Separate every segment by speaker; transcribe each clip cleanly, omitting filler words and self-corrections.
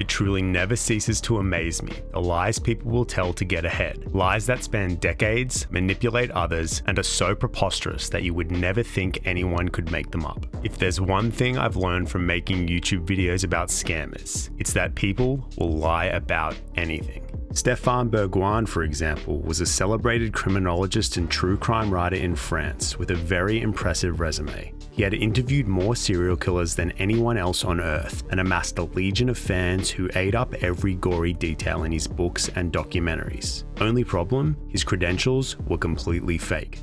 Speaker 1: It truly never ceases to amaze me, the lies people will tell to get ahead. Lies that span decades, manipulate others, and are so preposterous that you would never think anyone could make them up. If there's one thing I've learned from making YouTube videos about scammers, it's that people will lie about anything. Stéphane Bourgoin, for example, was a celebrated criminologist and true crime writer in France with a very impressive resume. He had interviewed more serial killers than anyone else on Earth and amassed a legion of fans who ate up every gory detail in his books and documentaries. Only problem, his credentials were completely fake.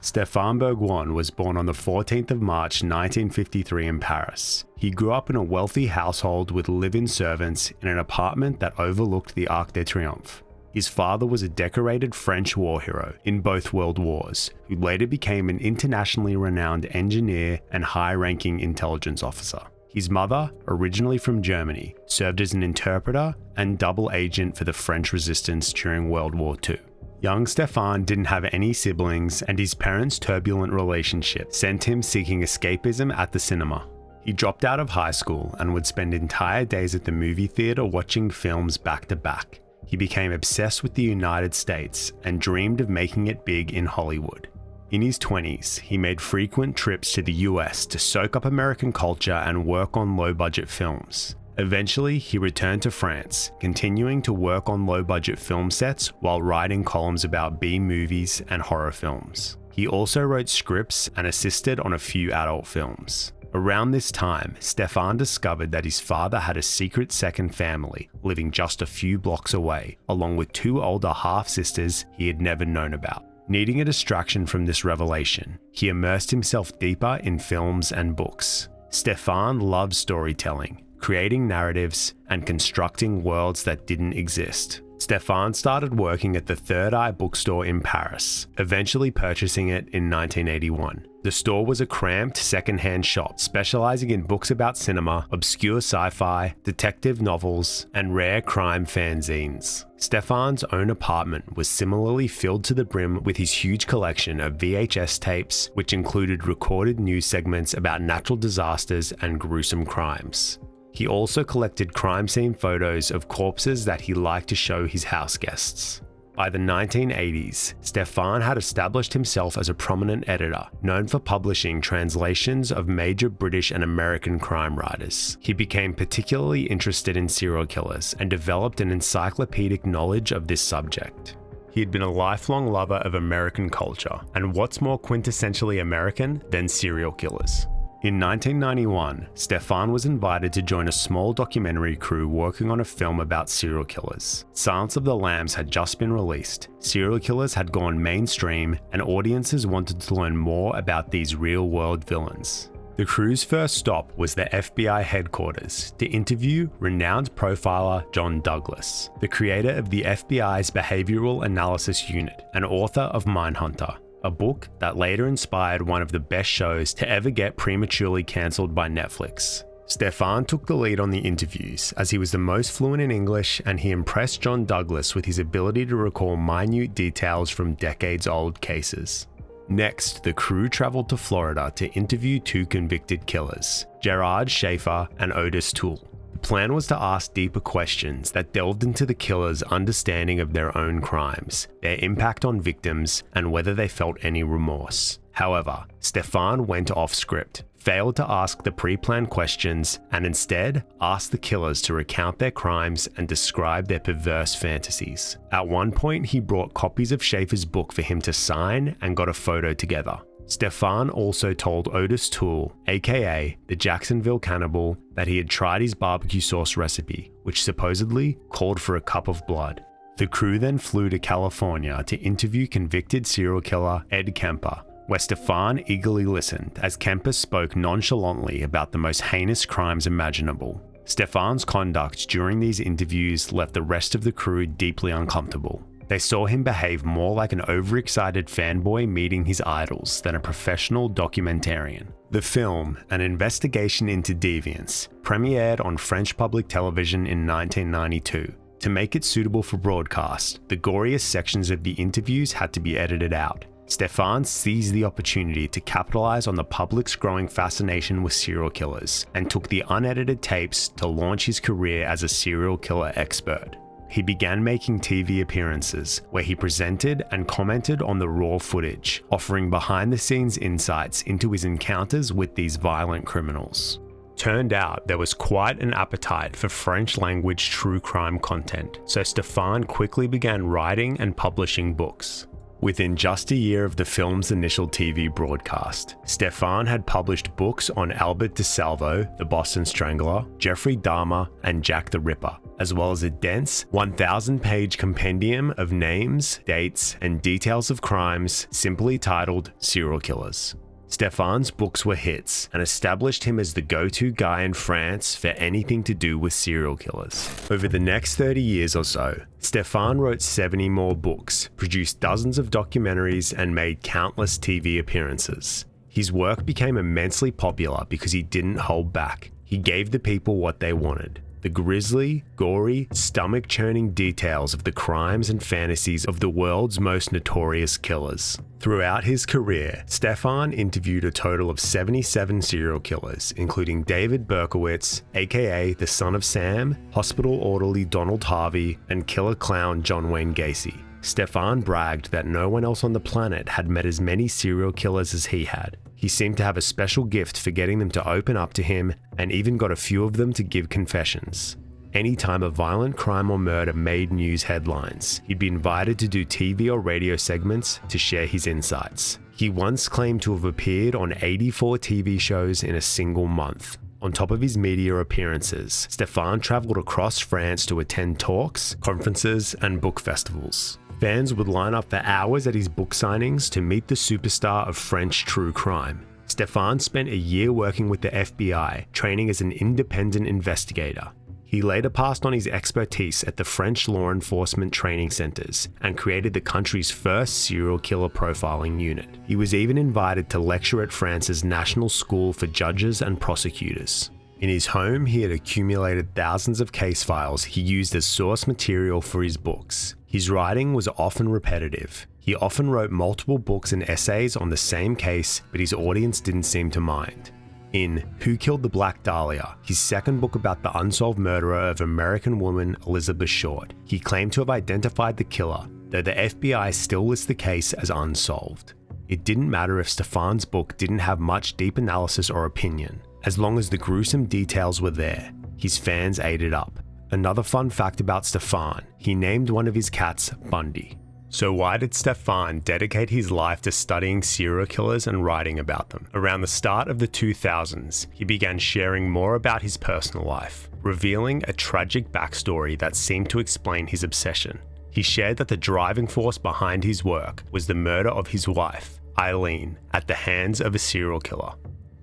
Speaker 1: Stéphane Bourgoin was born on the 14th of March 1953 in Paris. He grew up in a wealthy household with live-in servants in an apartment that overlooked the Arc de Triomphe. His father was a decorated French war hero in both World Wars, who later became an internationally renowned engineer and high-ranking intelligence officer. His mother, originally from Germany, served as an interpreter and double agent for the French resistance during World War II. Young Stéphane didn't have any siblings, and his parents' turbulent relationship sent him seeking escapism at the cinema. He dropped out of high school and would spend entire days at the movie theater watching films back to back. He became obsessed with the United States and dreamed of making it big in Hollywood. In his 20s, he made frequent trips to the US to soak up American culture and work on low-budget films. Eventually, he returned to France, continuing to work on low-budget film sets while writing columns about B-movies and horror films. He also wrote scripts and assisted on a few adult films. Around this time, Stéphane discovered that his father had a secret second family living just a few blocks away, along with two older half-sisters he had never known about. Needing a distraction from this revelation, he immersed himself deeper in films and books. Stéphane loved storytelling, creating narratives, and constructing worlds that didn't exist. Stéphane started working at the Third Eye bookstore in Paris, eventually purchasing it in 1981. The store was a cramped second-hand shop specializing in books about cinema, obscure sci-fi, detective novels, and rare crime fanzines. Stéphane's own apartment was similarly filled to the brim with his huge collection of VHS tapes, which included recorded news segments about natural disasters and gruesome crimes. He also collected crime scene photos of corpses that he liked to show his house guests. By the 1980s, Stéphane had established himself as a prominent editor, known for publishing translations of major British and American crime writers. He became particularly interested in serial killers and developed an encyclopedic knowledge of this subject. He had been a lifelong lover of American culture, and what's more quintessentially American than serial killers? In 1991, Stéphane was invited to join a small documentary crew working on a film about serial killers. Silence of the Lambs had just been released, serial killers had gone mainstream, and audiences wanted to learn more about these real-world villains. The crew's first stop was the FBI headquarters to interview renowned profiler John Douglas, the creator of the FBI's Behavioral Analysis Unit and author of Mindhunter, a book that later inspired one of the best shows to ever get prematurely cancelled by Netflix. Stéphane took the lead on the interviews as he was the most fluent in English, and he impressed John Douglas with his ability to recall minute details from decades-old cases. Next, the crew traveled to Florida to interview two convicted killers, Gerard Schaefer and Otis Toole. The plan was to ask deeper questions that delved into the killers' understanding of their own crimes, their impact on victims, and whether they felt any remorse. However, Stéphane went off script, failed to ask the pre-planned questions, and instead asked the killers to recount their crimes and describe their perverse fantasies. At one point, he brought copies of Schaefer's book for him to sign and got a photo together. Stéphane also told Otis Toole, aka the Jacksonville Cannibal, that he had tried his barbecue sauce recipe, which supposedly called for a cup of blood. The crew then flew to California to interview convicted serial killer Ed Kemper, where Stéphane eagerly listened as Kemper spoke nonchalantly about the most heinous crimes imaginable. Stéphane's conduct during these interviews left the rest of the crew deeply uncomfortable. They saw him behave more like an overexcited fanboy meeting his idols than a professional documentarian. The film, an investigation into deviance, premiered on French public television in 1992. To make it suitable for broadcast, the goriest sections of the interviews had to be edited out. Stéphane seized the opportunity to capitalize on the public's growing fascination with serial killers and took the unedited tapes to launch his career as a serial killer expert. He began making TV appearances where he presented and commented on the raw footage, offering behind-the-scenes insights into his encounters with these violent criminals. Turned out there was quite an appetite for French-language true crime content, so Stéphane quickly began writing and publishing books. Within just a year of the film's initial TV broadcast, Stéphane had published books on Albert DeSalvo, the Boston Strangler, Jeffrey Dahmer, and Jack the Ripper, as well as a dense 1,000-page compendium of names, dates, and details of crimes simply titled Serial Killers. Stéphane's books were hits and established him as the go-to guy in France for anything to do with serial killers. Over the next 30 years or so, Stéphane wrote 70 more books, produced dozens of documentaries, and made countless TV appearances. His work became immensely popular because he didn't hold back. He gave the people what they wanted: the grisly, gory, stomach-churning details of the crimes and fantasies of the world's most notorious killers. Throughout his career, Stéphane interviewed a total of 77 serial killers, including David Berkowitz, aka the Son of Sam, hospital orderly Donald Harvey, and killer clown John Wayne Gacy. Stéphane bragged that no one else on the planet had met as many serial killers as he had. He seemed to have a special gift for getting them to open up to him, and even got a few of them to give confessions. Anytime a violent crime or murder made news headlines, he'd be invited to do TV or radio segments to share his insights. He once claimed to have appeared on 84 TV shows in a single month. On top of his media appearances, Stéphane traveled across France to attend talks, conferences, and book festivals. Fans would line up for hours at his book signings to meet the superstar of French true crime. Stéphane spent a year working with the FBI, training as an independent investigator. He later passed on his expertise at the French law enforcement training centers and created the country's first serial killer profiling unit. He was even invited to lecture at France's National School for Judges and Prosecutors. In his home, he had accumulated thousands of case files he used as source material for his books. His writing was often repetitive. He often wrote multiple books and essays on the same case, but his audience didn't seem to mind. In Who Killed the Black Dahlia, his second book about the unsolved murderer of American woman Elizabeth Short, he claimed to have identified the killer, though the FBI still lists the case as unsolved. It didn't matter if Stéphane's book didn't have much deep analysis or opinion. As long as the gruesome details were there, his fans ate it up. Another fun fact about Stéphane, he named one of his cats Bundy. So why did Stéphane dedicate his life to studying serial killers and writing about them? Around the start of the 2000s, he began sharing more about his personal life, revealing a tragic backstory that seemed to explain his obsession. He shared that the driving force behind his work was the murder of his wife, Eileen, at the hands of a serial killer.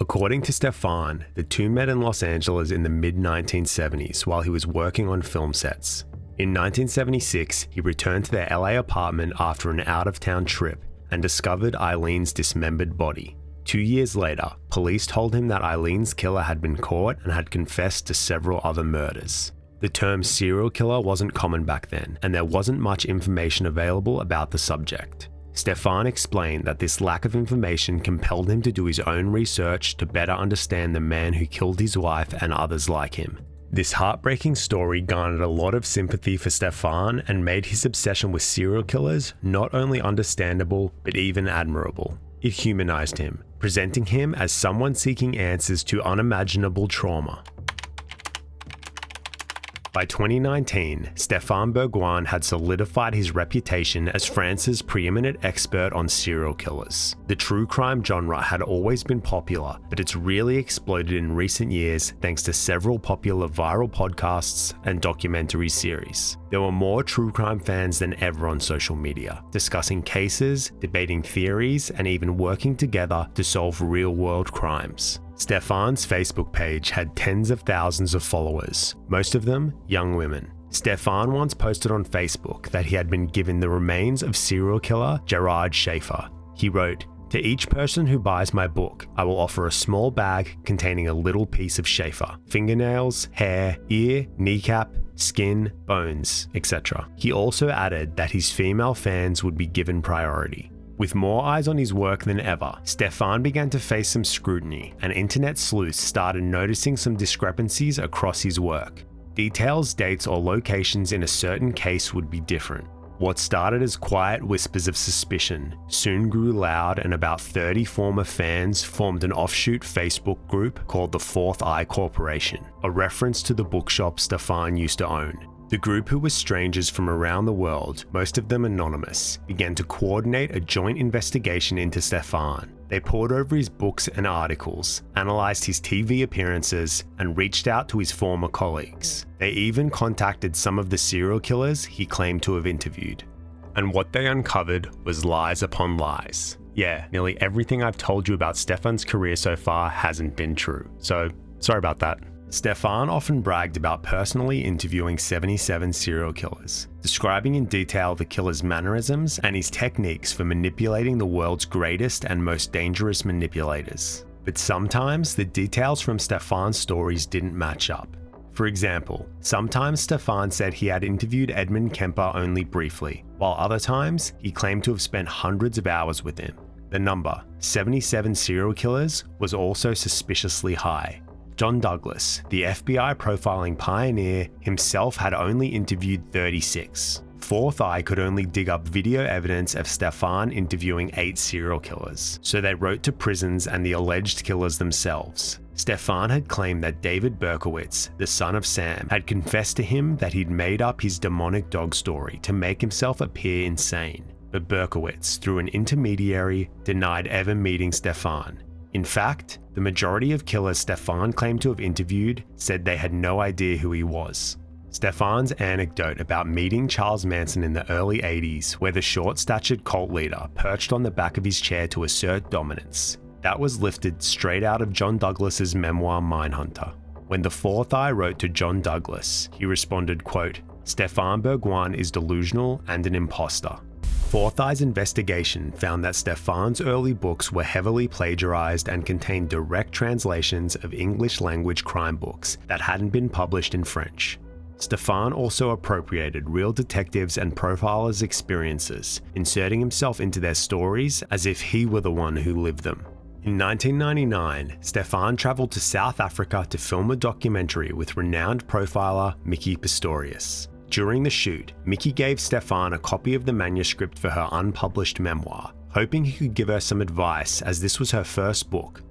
Speaker 1: According to Stéphane, the two met in Los Angeles in the mid-1970s while he was working on film sets. In 1976, he returned to their LA apartment after an out-of-town trip and discovered Eileen's dismembered body. 2 years later, police told him that Eileen's killer had been caught and had confessed to several other murders. The term serial killer wasn't common back then, and there wasn't much information available about the subject. Stéphane explained that this lack of information compelled him to do his own research to better understand the man who killed his wife and others like him. This heartbreaking story garnered a lot of sympathy for Stéphane and made his obsession with serial killers not only understandable, but even admirable. It humanized him, presenting him as someone seeking answers to unimaginable trauma. By 2019, Stéphane Bourgoin had solidified his reputation as France's preeminent expert on serial killers. The true crime genre had always been popular, but it's really exploded in recent years thanks to several popular viral podcasts and documentary series. There were more true crime fans than ever on social media, discussing cases, debating theories, and even working together to solve real-world crimes. Stéphane's Facebook page had tens of thousands of followers, most of them young women. Stéphane once posted on Facebook that he had been given the remains of serial killer Gerard Schaefer. He wrote, "To each person who buys my book, I will offer a small bag containing a little piece of Schaefer. Fingernails, hair, ear, kneecap, skin, bones, etc." He also added that his female fans would be given priority. With more eyes on his work than ever, Stéphane began to face some scrutiny, and internet sleuths started noticing some discrepancies across his work. Details, dates, or locations in a certain case would be different. What started as quiet whispers of suspicion soon grew loud, and about 30 former fans formed an offshoot Facebook group called the Fourth Eye Corporation, a reference to the bookshop Stéphane used to own. The group, who were strangers from around the world, most of them anonymous, began to coordinate a joint investigation into Stéphane. They pored over his books and articles, analysed his TV appearances, and reached out to his former colleagues. They even contacted some of the serial killers he claimed to have interviewed. And what they uncovered was lies upon lies. Yeah, nearly everything I've told you about Stéphane's career so far hasn't been true. So, sorry about that. Stéphane often bragged about personally interviewing 77 serial killers, describing in detail the killer's mannerisms and his techniques for manipulating the world's greatest and most dangerous manipulators. But sometimes the details from Stéphane's stories didn't match up. For example, sometimes Stéphane said he had interviewed Edmund Kemper only briefly, while other times he claimed to have spent hundreds of hours with him. The number, 77 serial killers, was also suspiciously high. John Douglas, the FBI profiling pioneer, himself had only interviewed 36. Fourth Eye could only dig up video evidence of Stéphane interviewing 8 serial killers, so they wrote to prisons and the alleged killers themselves. Stéphane had claimed that David Berkowitz, the son of Sam, had confessed to him that he'd made up his demonic dog story to make himself appear insane. But Berkowitz, through an intermediary, denied ever meeting Stéphane. In fact, the majority of killers Stéphane claimed to have interviewed said they had no idea who he was. Stéphane's anecdote about meeting Charles Manson in the early 80s, where the short-statured cult leader perched on the back of his chair to assert dominance, that was lifted straight out of John Douglas's memoir Mindhunter. When the Fourth Eye wrote to John Douglas, he responded, quote, "Stéphane Bourgoin is delusional and an imposter." Fourth Eye's investigation found that Stéphane's early books were heavily plagiarized and contained direct translations of English-language crime books that hadn't been published in French. Stéphane also appropriated real detectives' and profilers' experiences, inserting himself into their stories as if he were the one who lived them. In 1999, Stéphane traveled to South Africa to film a documentary with renowned profiler Mickey Pistorius. During the shoot, Mickey gave Stéphane a copy of the manuscript for her unpublished memoir, hoping he could give her some advice as this was her first book.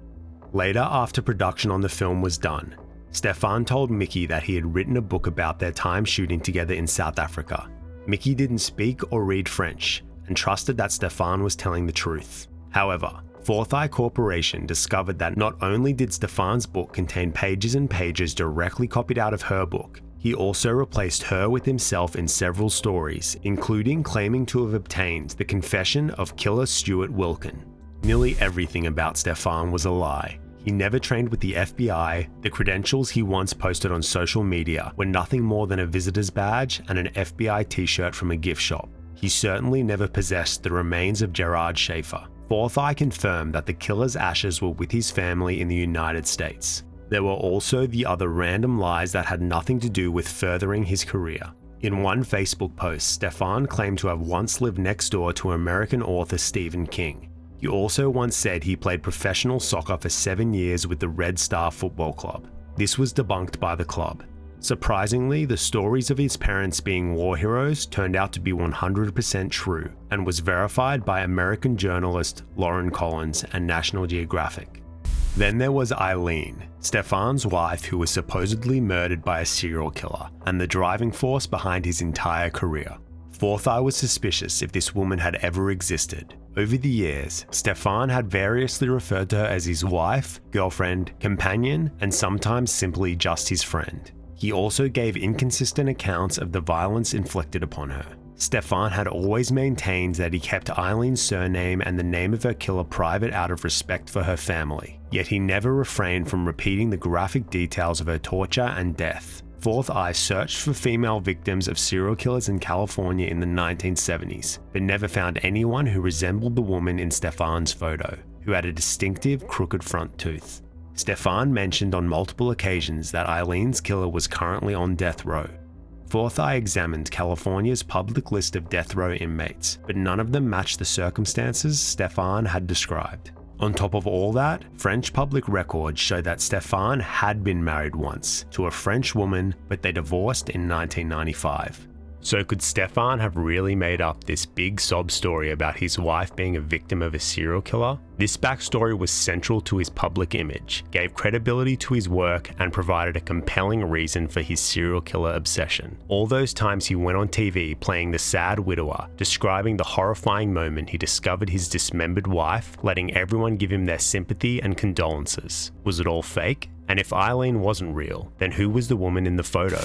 Speaker 1: Later, after production on the film was done, Stéphane told Mickey that he had written a book about their time shooting together in South Africa. Mickey didn't speak or read French and trusted that Stéphane was telling the truth. However, Fourth Eye Corporation discovered that not only did Stéphane's book contain pages and pages directly copied out of her book, he also replaced her with himself in several stories, including claiming to have obtained the confession of killer Stuart Wilkin. Nearly everything about Stéphane was a lie. He never trained with the FBI. The credentials he once posted on social media were nothing more than a visitor's badge and an FBI t-shirt from a gift shop. He certainly never possessed the remains of Gerard Schaefer. Fourth Eye confirmed that the killer's ashes were with his family in the United States. There were also the other random lies that had nothing to do with furthering his career. In one Facebook post, Stéphane claimed to have once lived next door to American author Stephen King. He also once said he played professional soccer for 7 years with the Red Star Football Club. This was debunked by the club. Surprisingly, the stories of his parents being war heroes turned out to be 100% true and was verified by American journalist Lauren Collins and National Geographic. Then there was Eileen, Stéphane's wife, who was supposedly murdered by a serial killer and the driving force behind his entire career. Fourth Eye was suspicious if this woman had ever existed. Over the years, Stéphane had variously referred to her as his wife, girlfriend, companion, and sometimes simply just his friend. He also gave inconsistent accounts of the violence inflicted upon her. Stéphane had always maintained that he kept Eileen's surname and the name of her killer private out of respect for her family, yet he never refrained from repeating the graphic details of her torture and death. Fourth Eye searched for female victims of serial killers in California in the 1970s, but never found anyone who resembled the woman in Stéphane's photo, who had a distinctive crooked front tooth. Stéphane mentioned on multiple occasions that Eileen's killer was currently on death row. Fourth Eye examined California's public list of death row inmates, but none of them matched the circumstances Stéphane had described. On top of all that, French public records show that Stéphane had been married once to a French woman, but they divorced in 1995. So could Stéphane have really made up this big sob story about his wife being a victim of a serial killer? This backstory was central to his public image, gave credibility to his work, and provided a compelling reason for his serial killer obsession. All those times he went on TV playing the sad widower, describing the horrifying moment he discovered his dismembered wife, letting everyone give him their sympathy and condolences. Was it all fake? And if Eileen wasn't real, then who was the woman in the photo?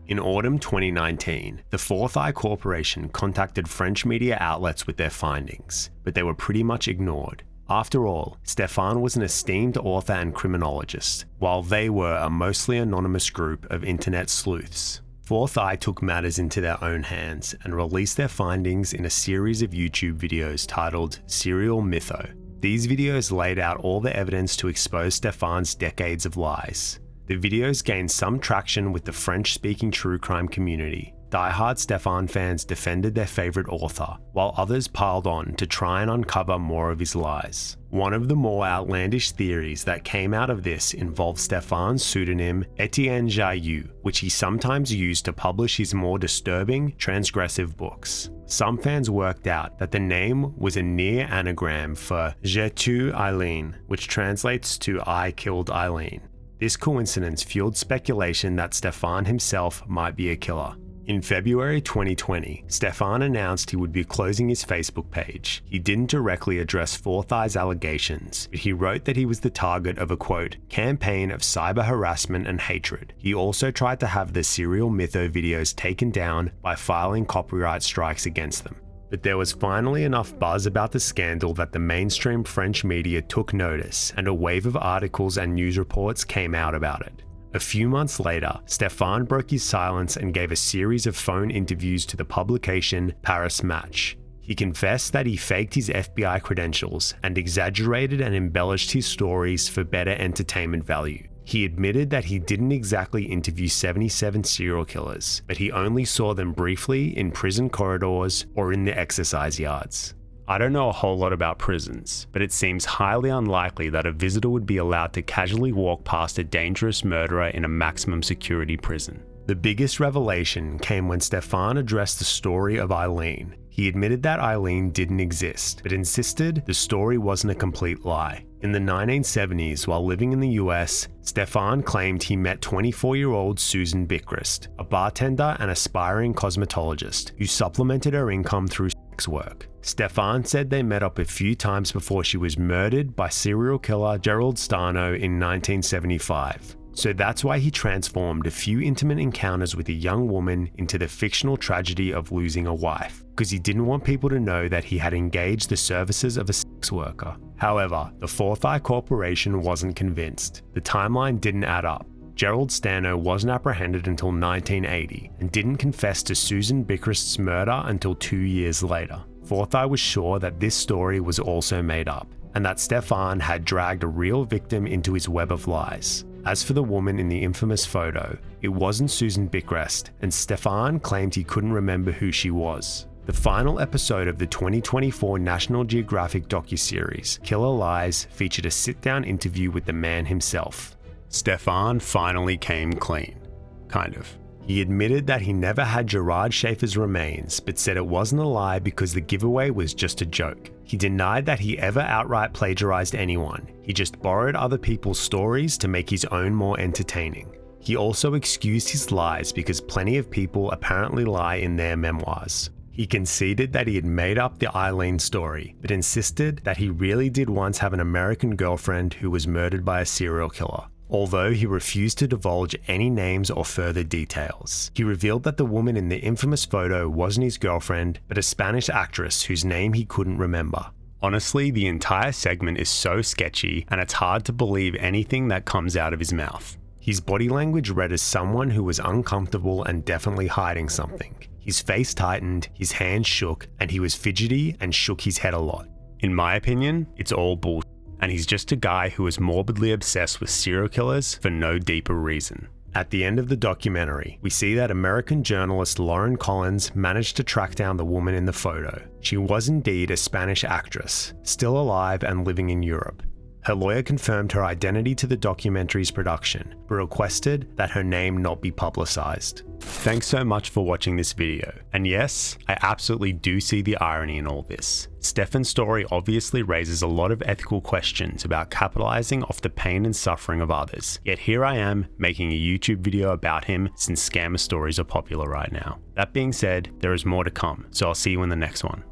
Speaker 1: In autumn 2019, the Fourth Eye Corporation contacted French media outlets with their findings, but they were pretty much ignored. After all, Stéphane was an esteemed author and criminologist, while they were a mostly anonymous group of internet sleuths. Fourth Eye took matters into their own hands and released their findings in a series of YouTube videos titled Serial Mytho. These videos laid out all the evidence to expose Stéphane's decades of lies. The videos gained some traction with the French-speaking true crime community. Die-hard Stéphane fans defended their favorite author, while others piled on to try and uncover more of his lies. One of the more outlandish theories that came out of this involved Stéphane's pseudonym Etienne Jailloux, which he sometimes used to publish his more disturbing, transgressive books. Some fans worked out that the name was a near anagram for J'ai tué Eileen, which translates to I killed Eileen. This coincidence fueled speculation that Stéphane himself might be a killer. In February 2020, Stéphane announced he would be closing his Facebook page. He didn't directly address Fourth Eye's allegations, but he wrote that he was the target of a, quote, campaign of cyber harassment and hatred. He also tried to have the Serial Mytho videos taken down by filing copyright strikes against them. But there was finally enough buzz about the scandal that the mainstream French media took notice, and a wave of articles and news reports came out about it. A few months later, Stéphane broke his silence and gave a series of phone interviews to the publication Paris Match. He confessed that he faked his FBI credentials and exaggerated and embellished his stories for better entertainment value. He admitted that he didn't exactly interview 77 serial killers, but he only saw them briefly in prison corridors or in the exercise yards. I don't know a whole lot about prisons, but it seems highly unlikely that a visitor would be allowed to casually walk past a dangerous murderer in a maximum security prison. The biggest revelation came when Stéphane addressed the story of Eileen. He admitted that Eileen didn't exist, but insisted the story wasn't a complete lie. In the 1970s, while living in the US, Stéphane claimed he met 24-year-old Susan Bickrist, a bartender and aspiring cosmetologist who supplemented her income through sex work. Stéphane said they met up a few times before she was murdered by serial killer Gerald Starno in 1975. So that's why he transformed a few intimate encounters with a young woman into the fictional tragedy of losing a wife, because he didn't want people to know that he had engaged the services of a sex worker. However, the Fourth Eye Corporation wasn't convinced. The timeline didn't add up. Gerald Starno wasn't apprehended until 1980 and didn't confess to Susan Bickrist's murder until 2 years later. Fourth Eye was sure that this story was also made up, and that Stéphane had dragged a real victim into his web of lies. As for the woman in the infamous photo, it wasn't Susan Bickrist, and Stéphane claimed he couldn't remember who she was. The final episode of the 2024 National Geographic docuseries, Killer Lies, featured a sit-down interview with the man himself. Stéphane finally came clean. Kind of. He admitted that he never had Gerard Schaefer's remains, but said it wasn't a lie because the giveaway was just a joke. He denied that he ever outright plagiarized anyone. He just borrowed other people's stories to make his own more entertaining. He also excused his lies because plenty of people apparently lie in their memoirs. He conceded that he had made up the Eileen story, but insisted that he really did once have an American girlfriend who was murdered by a serial killer. Although he refused to divulge any names or further details. He revealed that the woman in the infamous photo wasn't his girlfriend, but a Spanish actress whose name he couldn't remember. Honestly, the entire segment is so sketchy, and it's hard to believe anything that comes out of his mouth. His body language read as someone who was uncomfortable and definitely hiding something. His face tightened, his hands shook, and he was fidgety and shook his head a lot. In my opinion, it's all bullshit. And he's just a guy who is morbidly obsessed with serial killers for no deeper reason. At the end of the documentary, we see that American journalist Lauren Collins managed to track down the woman in the photo. She was indeed a Spanish actress, still alive and living in Europe. Her lawyer confirmed her identity to the documentary's production, but requested that her name not be publicized. Thanks so much for watching this video. And yes, I absolutely do see the irony in all this. Stéphane's story obviously raises a lot of ethical questions about capitalizing off the pain and suffering of others. Yet here I am making a YouTube video about him since scammer stories are popular right now. That being said, there is more to come, so I'll see you in the next one.